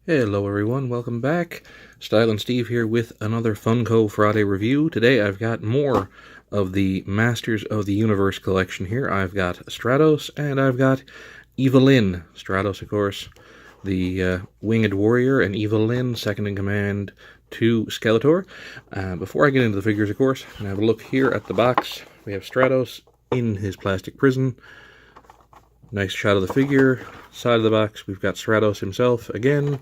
Hello everyone, welcome back. Style and Steve here with another Funko Friday review. Today I've got more of the Masters of the Universe collection here. I've got Stratos and I've got Evil-Lyn. Stratos, of course, the winged warrior, and Evil-Lyn, second in command to Skeletor. Before I get into the figures, of course, I'm going to have a look here at the box. We have Stratos in his plastic prison. Nice shot of the figure. Side of the box, we've got Stratos himself again.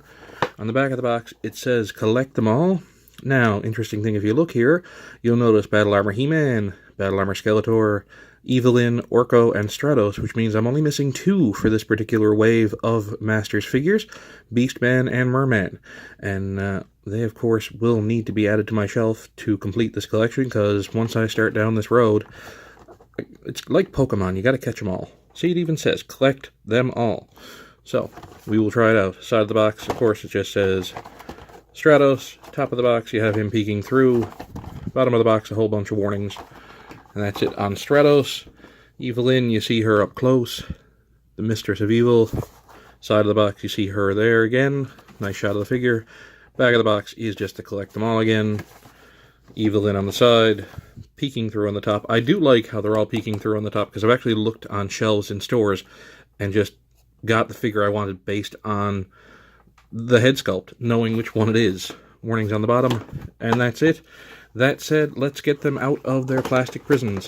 On the back of the box, it says collect them all. Now, interesting thing, if you look here, you'll notice Battle Armor He-Man, Battle Armor Skeletor, Evil-Lyn, Orko, and Stratos, which means I'm only missing 2 for this particular wave of Masters figures, Beastman and Merman. And they, of course, will need to be added to my shelf to complete this collection, because once I start down this road, it's like Pokemon, you gotta catch them all. See, it even says, collect them all. So, we will try it out. Side of the box, of course, it just says Stratos. Top of the box, you have him peeking through. Bottom of the box, a whole bunch of warnings. And that's it on Stratos. Evil-Lyn, you see her up close. The Mistress of Evil. Side of the box, you see her there again. Nice shot of the figure. Back of the box is just to collect them all again. Evil-Lyn on the side, peeking through on the top. I do like how they're all peeking through on the top, because I've actually looked on shelves in stores and just got the figure I wanted based on the head sculpt, knowing which one it is. Warnings on the bottom, and that's it. That said, let's get them out of their plastic prisons.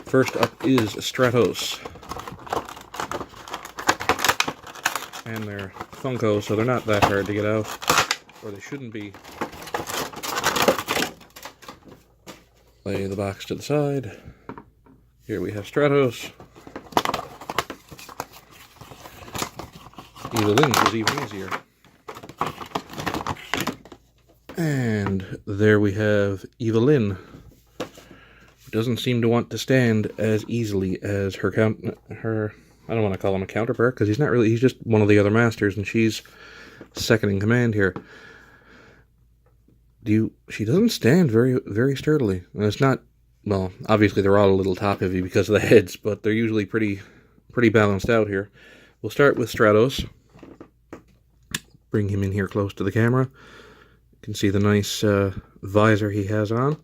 First up is Stratos. And they're Funko, so they're not that hard to get out, or they shouldn't be. Lay the box to the side. Here we have Stratos. Evil-Lyn was even easier. And there we have Evil-Lyn. Doesn't seem to want to stand as easily as her I don't want to call him a counterpart, because he's not really, he's just one of the other masters, and she's second in command here. She doesn't stand very, very sturdily. And it's not, well, obviously they're all a little top heavy because of the heads, but they're usually pretty balanced out here. We'll start with Stratos. Bring him in here close to the camera. You can see the nice visor he has on.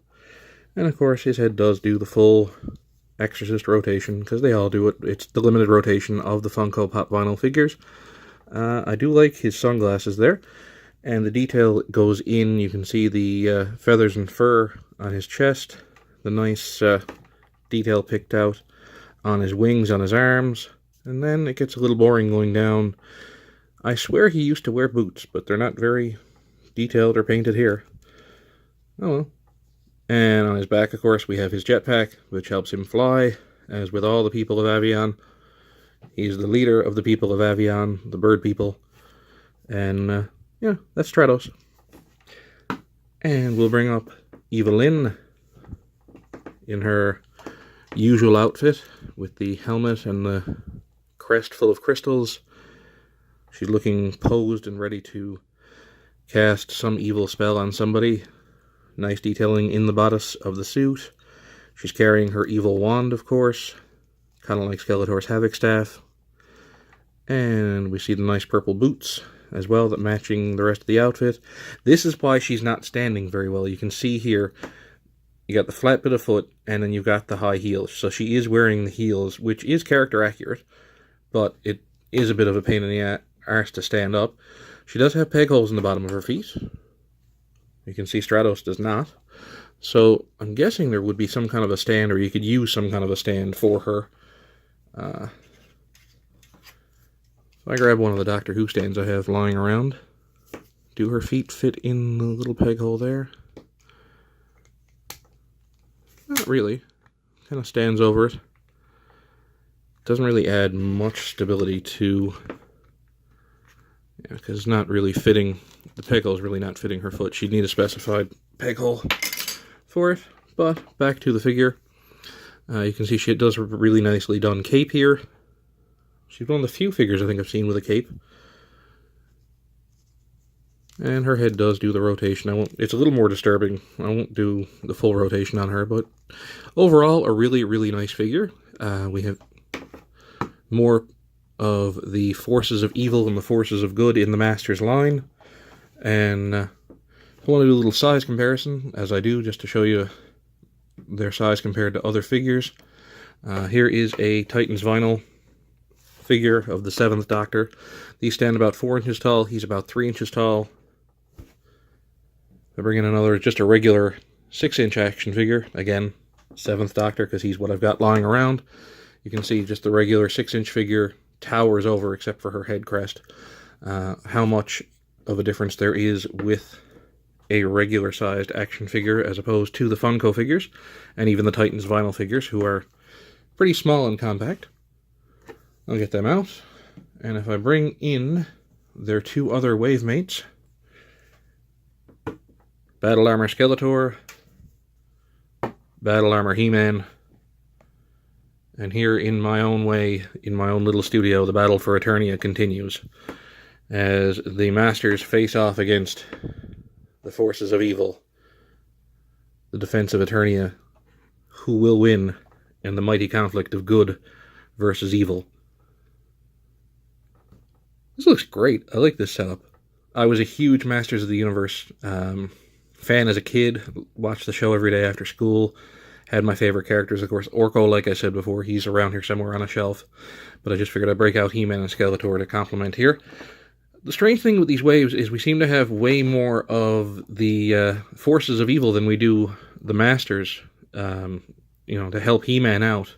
And of course his head does do the full Exorcist rotation, because they all do it. It's the limited rotation of the Funko Pop vinyl figures. I do like his sunglasses there. And the detail goes in. You can see the feathers and fur on his chest. The nice detail picked out on his wings, on his arms. And then it gets a little boring going down. I swear he used to wear boots, but they're not very detailed or painted here. Oh well. And on his back, of course, we have his jetpack, which helps him fly, as with all the people of Avion. He's the leader of the people of Avion, the bird people. And yeah, that's Stratos. And we'll bring up Evil-Lyn in her usual outfit with the helmet and the crest full of crystals. She's looking posed and ready to cast some evil spell on somebody. Nice detailing in the bodice of the suit. She's carrying her evil wand, of course, kind of like Skeletor's Havoc Staff. And we see the nice purple boots as well, that matching the rest of the outfit. This is why she's not standing very well. You can see here, you got the flat bit of foot, and then you've got the high heels. So she is wearing the heels, which is character accurate, but it is a bit of a pain in the arse to stand up. She does have peg holes in the bottom of her feet. You can see Stratos does not. So I'm guessing there would be some kind of a stand, or you could use some kind of a stand for her. I grab one of the Doctor Who stands I have lying around. Do her feet fit in the little peg hole there? Not really. Kind of stands over it. Doesn't really add much stability to... Yeah, because it's not really fitting... The peg hole is really not fitting her foot. She'd need a specified peg hole for it. But, back to the figure. You can see she does a really nicely done cape here. She's one of the few figures I think I've seen with a cape. And her head does do the rotation. It's a little more disturbing. I won't do the full rotation on her, but overall, a really, really nice figure. We have more of the forces of evil and the forces of good in the Masters line. And I want to do a little size comparison, as I do, just to show you their size compared to other figures. Here is a Titans vinyl figure of the 7th Doctor. These stand about 4 inches tall. He's about 3 inches tall. I bring in another, just a regular 6-inch action figure. Again, 7th Doctor, because he's what I've got lying around. You can see just the regular 6-inch figure towers over, except for her head crest. How much of a difference there is with a regular-sized action figure as opposed to the Funko figures, and even the Titans vinyl figures, who are pretty small and compact. I'll get them out, and if I bring in their 2 other wave mates, Battle Armor Skeletor, Battle Armor He-Man, and here in my own way, in my own little studio, the battle for Eternia continues, as the Masters face off against the forces of evil, the defense of Eternia, who will win in the mighty conflict of good versus evil. This looks great. I like this setup. I was a huge Masters of the Universe fan as a kid, watched the show every day after school, had my favorite characters, of course. Orko, like I said before, he's around here somewhere on a shelf, but I just figured I'd break out He-Man and Skeletor to complement here. The strange thing with these waves is we seem to have way more of the forces of evil than we do the Masters, to help He-Man out.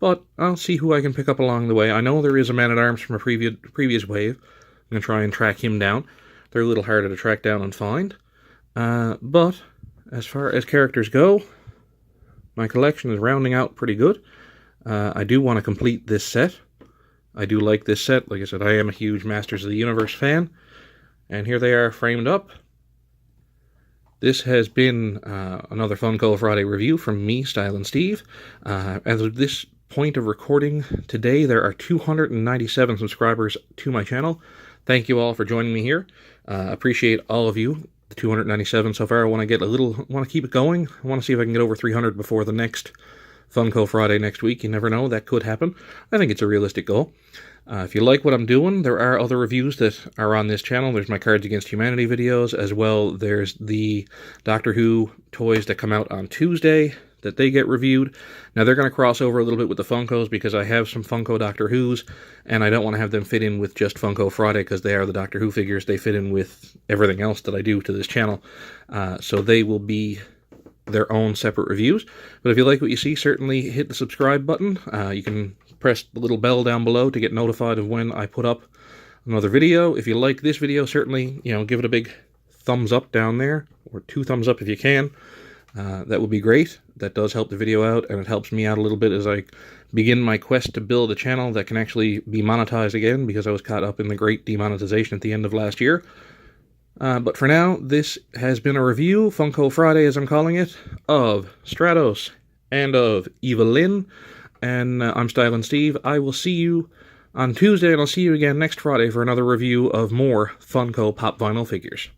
But I'll see who I can pick up along the way. I know there is a Man-at-Arms from a previous wave. I'm going to try and track him down. They're a little harder to track down and find. But as far as characters go, my collection is rounding out pretty good. I do want to complete this set. I do like this set. Like I said, I am a huge Masters of the Universe fan. And here they are framed up. This has been another Funko Friday review from me, Style and Steve. As of this point of recording today, there are 297 subscribers to my channel. Thank you all for joining me here. Appreciate all of you. The 297 so far. I want to keep it going. I want to see if I can get over 300 before the next Funko Friday next week. You never know, that could happen. I think it's a realistic goal. If you like what I'm doing, there are other reviews that are on this channel. There's my Cards Against Humanity videos, as well there's the Doctor Who toys that come out on Tuesday that they get reviewed. Now they're going to cross over a little bit with the Funkos because I have some Funko Doctor Who's, and I don't want to have them fit in with just Funko Friday because they are the Doctor Who figures. They fit in with everything else that I do to this channel. So they will be their own separate reviews. But if you like what you see, certainly hit the subscribe button. You can press the little bell down below to get notified of when I put up another video. If you like this video, certainly, give it a big thumbs up down there, or 2 thumbs up if you can. That would be great. That does help the video out, and it helps me out a little bit as I begin my quest to build a channel that can actually be monetized again, because I was caught up in the great demonetization at the end of last year. But for now, this has been a review, Funko Friday as I'm calling it, of Stratos and of Evil-Lyn. And I'm Style and Steve. I will see you on Tuesday, and I'll see you again next Friday for another review of more Funko Pop vinyl figures.